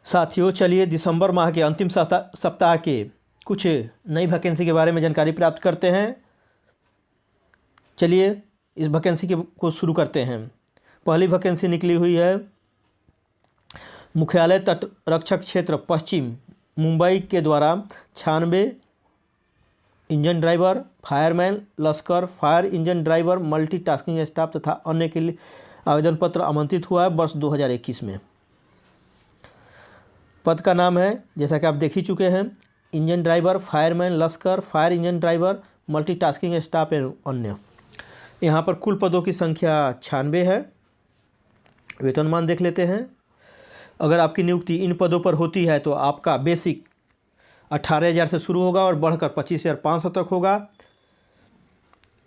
साथियों, चलिए दिसंबर माह के अंतिम सप्ताह के कुछ नई वैकेंसी के बारे में जानकारी प्राप्त करते हैं। चलिए इस वैकेंसी को शुरू करते हैं। पहली वैकेंसी निकली हुई है मुख्यालय तट रक्षक क्षेत्र पश्चिम मुंबई के द्वारा 96 इंजन ड्राइवर, फायरमैन, लश्कर, fire engine driver, multitasking staff तथा अन्य के लिए आवेदन पत्र आमंत्रित हुआ है वर्ष 2021 में। पद का नाम है, जैसा कि आप देख ही चुके हैं, इंजन ड्राइवर, फायरमैन, लश्कर, fire engine driver, multitasking staff एवं अन्य। यहाँ पर कुल पदों की संख्या 96 है। वेतनमान देख लेते हैं। अगर आपकी नियुक्ति इन पदों पर होती है तो आपका बेसिक 18,000 से शुरू होगा और बढ़कर 25,500 तक होगा।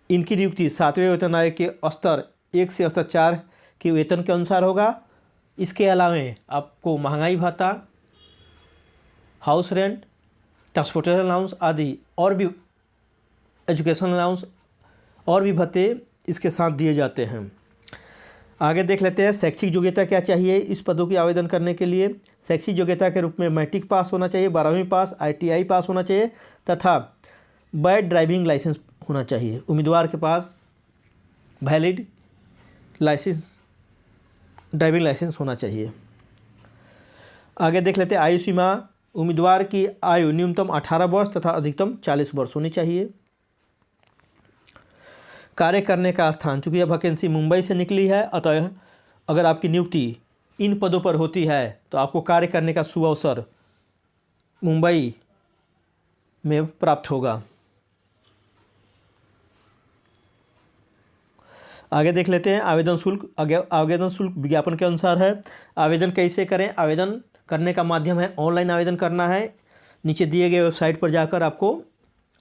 इनकी नियुक्ति 7वें वेतन आयोग के स्तर 1 से स्तर 4 के वेतन के अनुसार होगा। इसके अलावा आपको महंगाई भत्ता, हाउस रेंट, ट्रांसपोर्टेशन अलाउंस आदि और भी एजुकेशन अलाउंस और भी भत्ते इसके साथ दिए जाते हैं। आगे देख लेते हैं शैक्षिक योग्यता क्या चाहिए इस पदों की आवेदन करने के लिए। शैक्षिक योग्यता के रूप में मैट्रिक पास होना चाहिए, 12वीं पास, ITI पास होना चाहिए तथा वैध ड्राइविंग लाइसेंस होना चाहिए। उम्मीदवार के पास वैलिड ड्राइविंग लाइसेंस होना चाहिए। आगे देख लेते हैं आयु सीमा। उम्मीदवार की आयु न्यूनतम 18 वर्ष तथा अधिकतम 40 वर्ष होनी चाहिए। कार्य करने का स्थान, चूँकि यह वैकेंसी मुंबई से निकली है, अतः अगर आपकी नियुक्ति इन पदों पर होती है तो आपको कार्य करने का सुअवसर मुंबई में प्राप्त होगा। आगे देख लेते हैं आवेदन शुल्क। आवेदन शुल्क विज्ञापन के अनुसार है। आवेदन कैसे करें? आवेदन करने का माध्यम है ऑनलाइन आवेदन करना है। नीचे दिए गए वेबसाइट पर जाकर आपको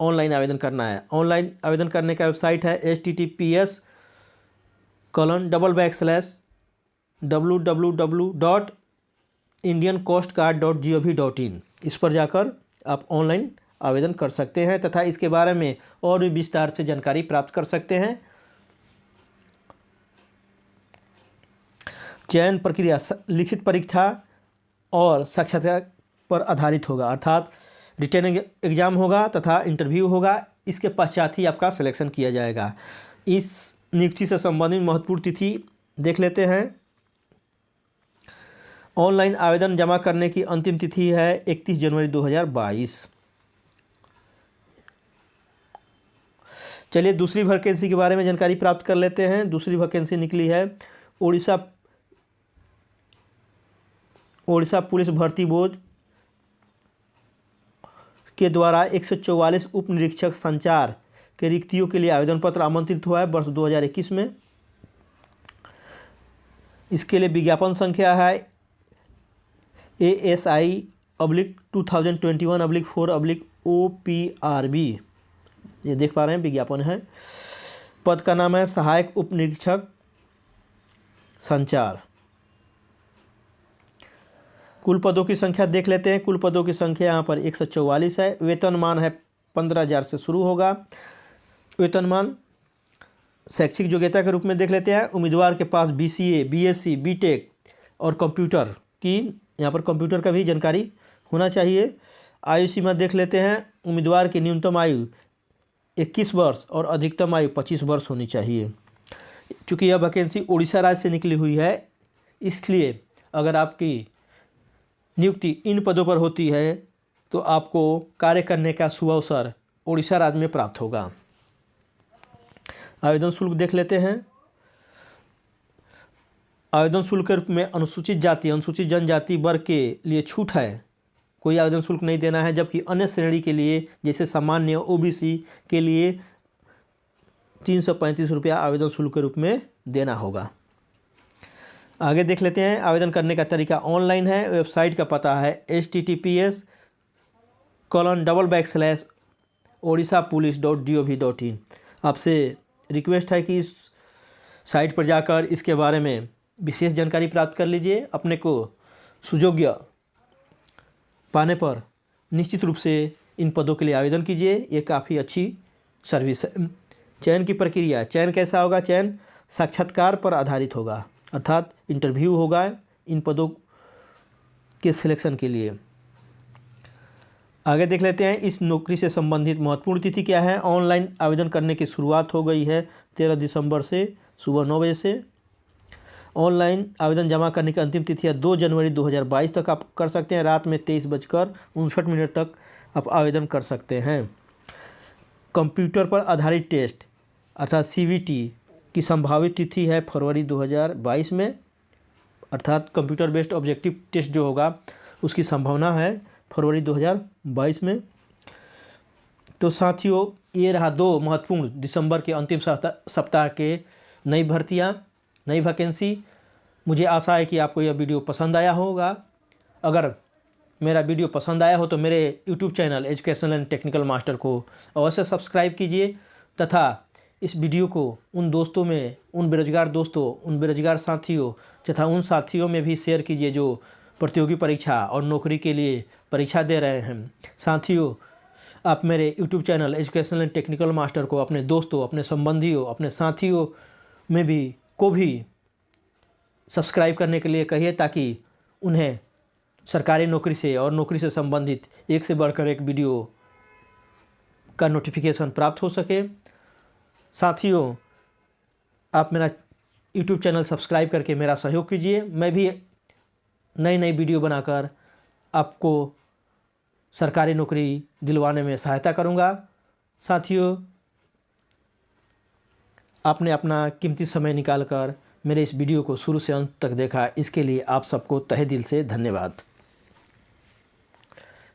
ऑनलाइन आवेदन करना है। ऑनलाइन आवेदन करने का वेबसाइट है https://www.indiancoastguard.gov.in। इस पर जाकर आप ऑनलाइन आवेदन कर सकते हैं तथा इसके बारे में और भी विस्तार से जानकारी प्राप्त कर सकते हैं। चयन प्रक्रिया लिखित परीक्षा और साक्षात्कार पर आधारित होगा, अर्थात रिटन एग्जाम होगा तथा इंटरव्यू होगा। इसके पश्चात ही आपका सिलेक्शन किया जाएगा। इस नियुक्ति से संबंधित महत्वपूर्ण तिथि देख लेते हैं। ऑनलाइन आवेदन जमा करने की अंतिम तिथि है 31 जनवरी 2022। चलिए दूसरी वैकेंसी के बारे में जानकारी प्राप्त कर लेते हैं। दूसरी वैकेंसी निकली है ओडिशा पुलिस भर्ती बोर्ड के द्वारा 144 उप निरीक्षक संचार के रिक्तियों के लिए आवेदन पत्र आमंत्रित हुआ है वर्ष 2021 में। इसके लिए विज्ञापन संख्या है ASI/2021/4/OPRB। ये देख पा रहे हैं, विज्ञापन है। पद का नाम है सहायक उप निरीक्षक संचार। कुल पदों की संख्या देख लेते हैं। कुल पदों की संख्या यहाँ पर 144 है। वेतनमान है 15,000 से शुरू होगा। वेतनमान शैक्षिक योग्यता के रूप में देख लेते हैं। उम्मीदवार के पास BCA, BSc, BTech और कंप्यूटर की, यहाँ पर कंप्यूटर का भी जानकारी होना चाहिए। आयु सीमा देख लेते हैं। उम्मीदवार की न्यूनतम आयु 21 वर्ष और अधिकतम आयु 25 वर्ष होनी चाहिए। चूँकि यह वैकेंसी उड़ीसा राज्य से निकली हुई है, इसलिए अगर आपकी नियुक्ति इन पदों पर होती है तो आपको कार्य करने का सुअवसर उड़ीसा राज्य में प्राप्त होगा। आवेदन शुल्क देख लेते हैं। आवेदन शुल्क के रूप में अनुसूचित जाति, अनुसूचित जनजाति वर्ग के लिए छूट है, कोई आवेदन शुल्क नहीं देना है। जबकि अन्य श्रेणी के लिए जैसे सामान्य OBC के लिए 335 रुपया आवेदन शुल्क के रूप में देना होगा। आगे देख लेते हैं आवेदन करने का तरीका ऑनलाइन है। वेबसाइट का पता है https://odishapolice.gov.in। आपसे रिक्वेस्ट है कि इस साइट पर जाकर इसके बारे में विशेष जानकारी प्राप्त कर लीजिए। अपने को सुयोग्य पाने पर निश्चित रूप से इन पदों के लिए आवेदन कीजिए। ये काफ़ी अच्छी सर्विस है। चयन की प्रक्रिया, चयन कैसा होगा? चयन साक्षात्कार पर आधारित होगा, अर्थात इंटरव्यू होगा। इन पदों के सिलेक्शन के लिए। आगे देख लेते हैं इस नौकरी से संबंधित महत्वपूर्ण तिथि क्या है। ऑनलाइन आवेदन करने की शुरुआत हो गई है 13 दिसंबर से सुबह 9 बजे से। ऑनलाइन आवेदन जमा करने की अंतिम तिथि है 2 जनवरी 2022 तक आप कर सकते हैं। रात में 23:59 तक आप आवेदन कर सकते हैं। कंप्यूटर पर आधारित टेस्ट अर्थात CBT की संभावित तिथि है फरवरी 2022 में, अर्थात कंप्यूटर बेस्ड ऑब्जेक्टिव टेस्ट जो होगा उसकी संभावना है फरवरी 2022 में। तो साथियों ये रहा 2 महत्वपूर्ण दिसंबर के अंतिम सप्ताह के नई भर्तियां, नई वैकेंसी। मुझे आशा है कि आपको यह वीडियो पसंद आया होगा। अगर मेरा वीडियो पसंद आया हो तो मेरे YouTube channel educational and technical master को अवश्य सब्सक्राइब कीजिए तथा इस वीडियो को उन दोस्तों में, उन बेरोजगार दोस्तों, उन बेरोजगार साथियों तथा उन साथियों में भी शेयर कीजिए जो प्रतियोगी परीक्षा और नौकरी के लिए परीक्षा दे रहे हैं। साथियों आप मेरे YouTube channel educational and technical master को अपने दोस्तों, अपने संबंधियों, अपने साथियों में भी सब्सक्राइब करने के लिए कहिए ताकि उन्हें सरकारी नौकरी से और नौकरी से संबंधित एक से बढ़कर एक वीडियो का नोटिफिकेशन प्राप्त हो सके। साथियों आप मेरा YouTube चैनल सब्सक्राइब करके मेरा सहयोग कीजिए। मैं भी नई नई वीडियो बनाकर आपको सरकारी नौकरी दिलवाने में सहायता करूंगा। साथियों आपने अपना कीमती समय निकालकर मेरे इस वीडियो को शुरू से अंत तक देखा, इसके लिए आप सबको तहे दिल से धन्यवाद।